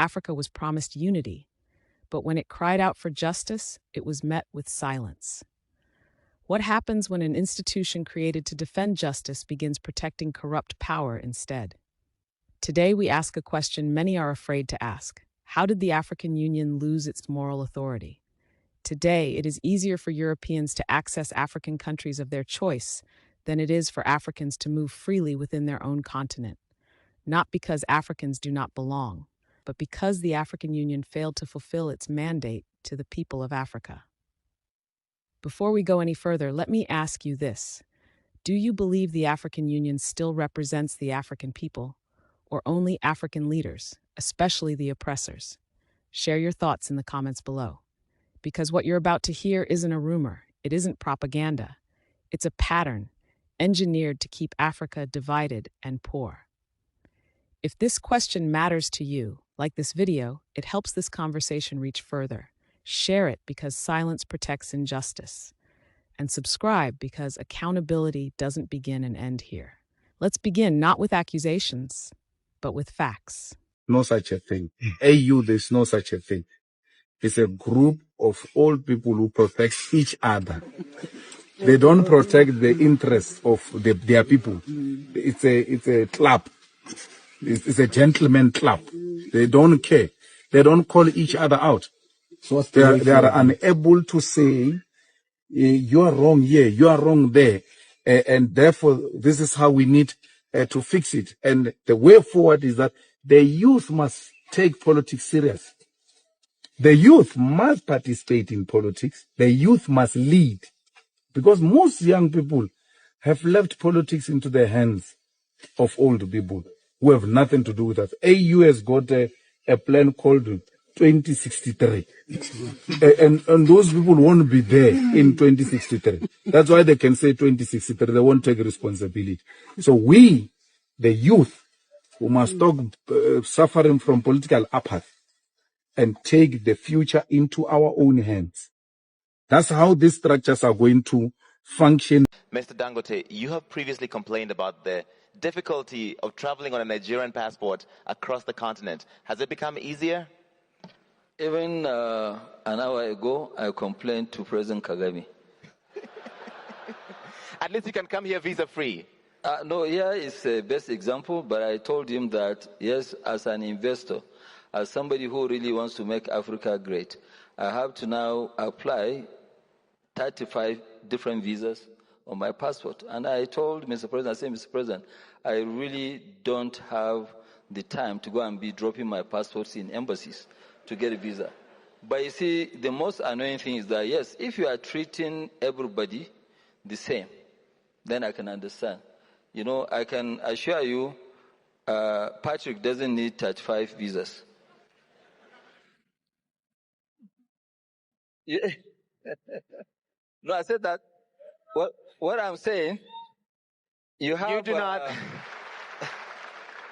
Africa was promised unity, but when it cried out for justice, it was met with silence. What happens when an institution created to defend justice begins protecting corrupt power instead? Today, we ask a question many are afraid to ask. How did the African Union lose its moral authority? Today, it is easier for Europeans to access African countries of their choice than it is for Africans to move freely within their own continent. Not because Africans do not belong, but because the African Union failed to fulfill its mandate to the people of Africa. Before we go any further, let me ask you this. Do you believe the African Union still represents the African people, or only African leaders, especially the oppressors? Share your thoughts in the comments below. Because what you're about to hear isn't a rumor, it isn't propaganda. It's a pattern engineered to keep Africa divided and poor. If this question matters to you, like this video, it helps this conversation reach further. Share it because silence protects injustice. And subscribe because accountability doesn't begin and end here. Let's begin not with accusations, but with facts. No such a thing. AU, there's no such a thing. It's a group of old people who protect each other. They don't protect the interests of their people. It's a club. It's a gentleman club. They don't care. They don't call each other out. So they are unable to say, you are wrong here, you are wrong there. And therefore, this is how we need to fix it. And the way forward is that the youth must take politics serious. The youth must participate in politics. The youth must lead. Because most young people have left politics into the hands of old people who have nothing to do with us. AU has got a plan called 2063. and those people won't be there in 2063. That's why they can say 2063. They won't take responsibility. So we, the youth, who must stop suffering from political apathy and take the future into our own hands. That's how these structures are going to function. Mr. Dangote, you have previously complained about the difficulty of traveling on a Nigerian passport across the continent. Has it become easier? Even an hour ago, I complained to President Kagame. At least you can come here visa-free. No, here is the best example, but I told him that, yes, as an investor, as somebody who really wants to make Africa great, I have to now apply 35 different visas on my passport. And I told Mr. President, I said, Mr. President, I really don't have the time to go and be dropping my passports in embassies to get a visa. But you see, the most annoying thing is that, yes, if you are treating everybody the same, then I can understand. You know, I can assure you, Patrick doesn't need 35 visas. Yeah. No, I said that. What I'm saying, you do not.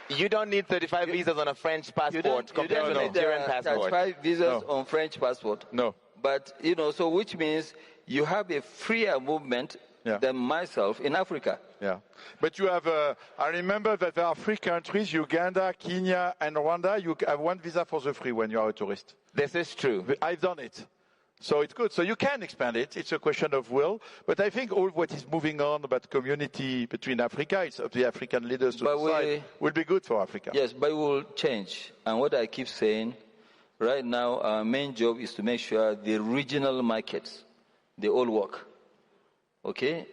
You don't need 35 visas on a French passport compared to a Nigerian passport. 35 visas on French passport. No. But, you know, so which means you have a freer movement than myself in Africa. Yeah. But you have, I remember that there are 3 countries, Uganda, Kenya, and Rwanda. You have 1 visa for the free when you are a tourist. This is true. I've done it. So it's good. So you can expand it. It's a question of will. But I think all what is moving on about community between Africa, it's up to the African leaders to decide, will be good for Africa. Yes, but it will change. And what I keep saying, right now, our main job is to make sure the regional markets, they all work. Okay?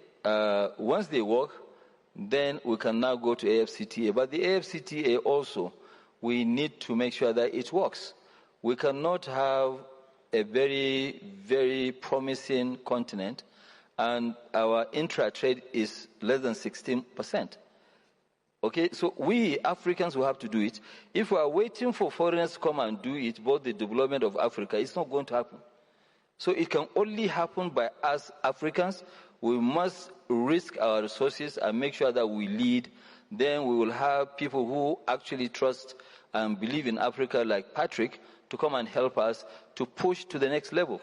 Once they work, then we can now go to AfCTA. But the AfCTA also, we need to make sure that it works. We cannot have a very, very promising continent, and our intra-trade is less than 16%. Okay, so we Africans will have to do it. If we are waiting for foreigners to come and do it, both the development of Africa, it's not going to happen. So it can only happen by us Africans. We must risk our resources and make sure that we lead. Then we will have people who actually trust and believe in Africa, like Patrick, to come and help us to push to the next level.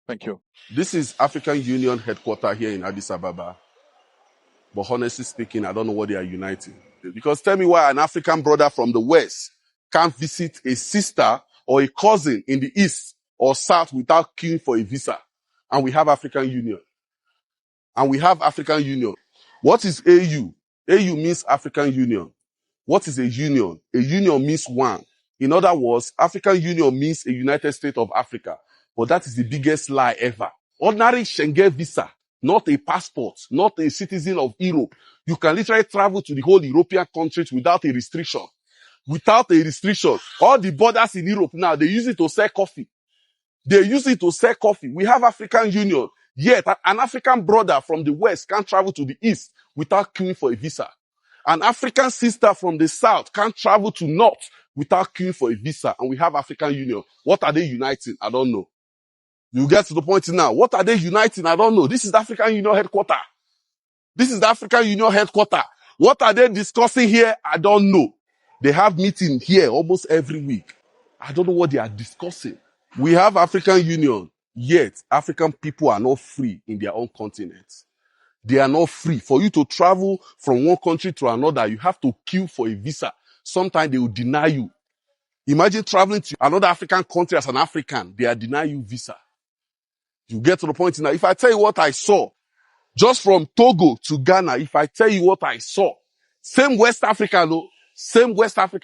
Thank you. This is African Union headquarters here in Addis Ababa. But honestly speaking, I don't know what they are uniting. Because tell me why an African brother from the West can't visit a sister or a cousin in the east or south without queuing for a visa. And we have African Union. What is AU? AU means African Union. What is a union? A union means one. In other words, African Union means a United States of Africa. But that is the biggest lie ever. Ordinary Schengen visa, not a passport, not a citizen of Europe. You can literally travel to the whole European countries without a restriction. Without a restriction. All the borders in Europe now, they use it to sell coffee. We have African Union. Yet, an African brother from the West can't travel to the East without queuing for a visa. An African sister from the South can't travel to North without queuing for a visa. And we have African Union. What are they uniting? I don't know. You get to the point now. What are they uniting? I don't know. This is the African Union headquarters. What are they discussing here? I don't know. They have meeting here almost every week. I don't know what they are discussing. We have African Union, yet African people are not free in their own continent. They are not free. For you to travel from one country to another, you have to queue for a visa. Sometimes they will deny you. Imagine traveling to another African country as an African. They are denying you visa. You get to the point now. If I tell you what I saw, just from Togo to Ghana, if I tell you what I saw, same West Africa,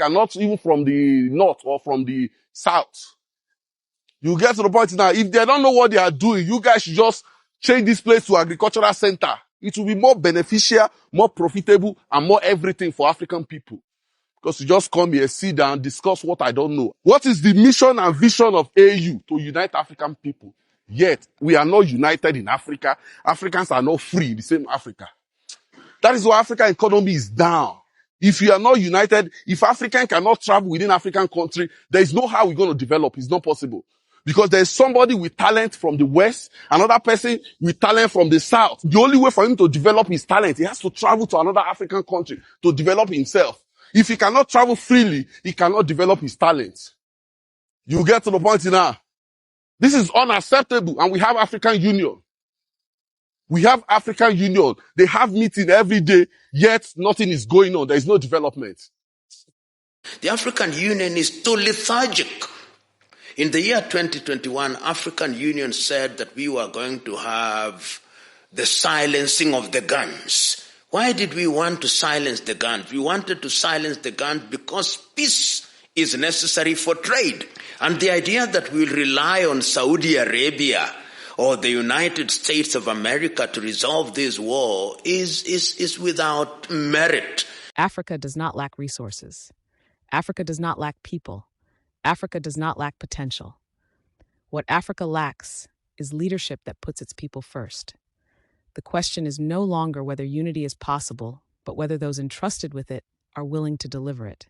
not even from the north or from the south. You get to the point now, if they don't know what they are doing, you guys should just change this place to agricultural center. It will be more beneficial, more profitable, and more everything for African people. Because you just come here, sit down, discuss what I don't know. What is the mission and vision of AU? To unite African people. Yet, we are not united in Africa. Africans are not free in the same Africa. That is why African economy is down. If you are not united, if African cannot travel within African country, there is no how we're going to develop. It's not possible. Because there is somebody with talent from the West, another person with talent from the South. The only way for him to develop his talent, he has to travel to another African country to develop himself. If he cannot travel freely, he cannot develop his talent. You get to the point now. This is unacceptable, and we have African Union. They have meeting every day, yet nothing is going on. There is no development. The African Union is too lethargic. In the year 2021, African Union said that we were going to have the silencing of the guns. Why did we want to silence the guns? We wanted to silence the guns because peace is necessary for trade. And the idea that we'll rely on Saudi Arabia or the United States of America to resolve this war is without merit. Africa does not lack resources. Africa does not lack people. Africa does not lack potential. What Africa lacks is leadership that puts its people first. The question is no longer whether unity is possible, but whether those entrusted with it are willing to deliver it.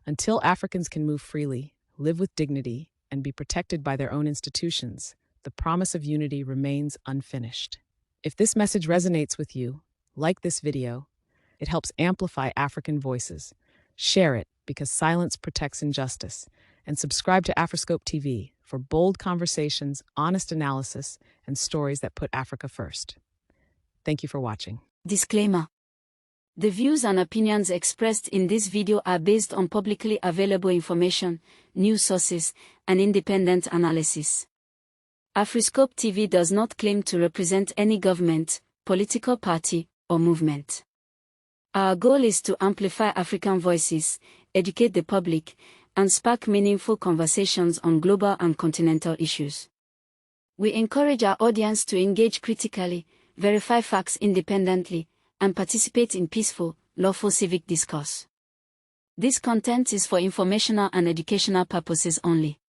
Until Africans can move freely, live with dignity, and be protected by their own institutions, the promise of unity remains unfinished. If this message resonates with you, like this video. It helps amplify African voices. Share it because silence protects injustice. And subscribe to AfriscopeTV for bold conversations, honest analysis, and stories that put Africa first. Thank you for watching. Disclaimer. The views and opinions expressed in this video are based on publicly available information, news sources, and independent analysis. AfriscopeTV does not claim to represent any government, political party, or movement. Our goal is to amplify African voices, educate the public, and spark meaningful conversations on global and continental issues. We encourage our audience to engage critically, verify facts independently, and participate in peaceful, lawful civic discourse. This content is for informational and educational purposes only.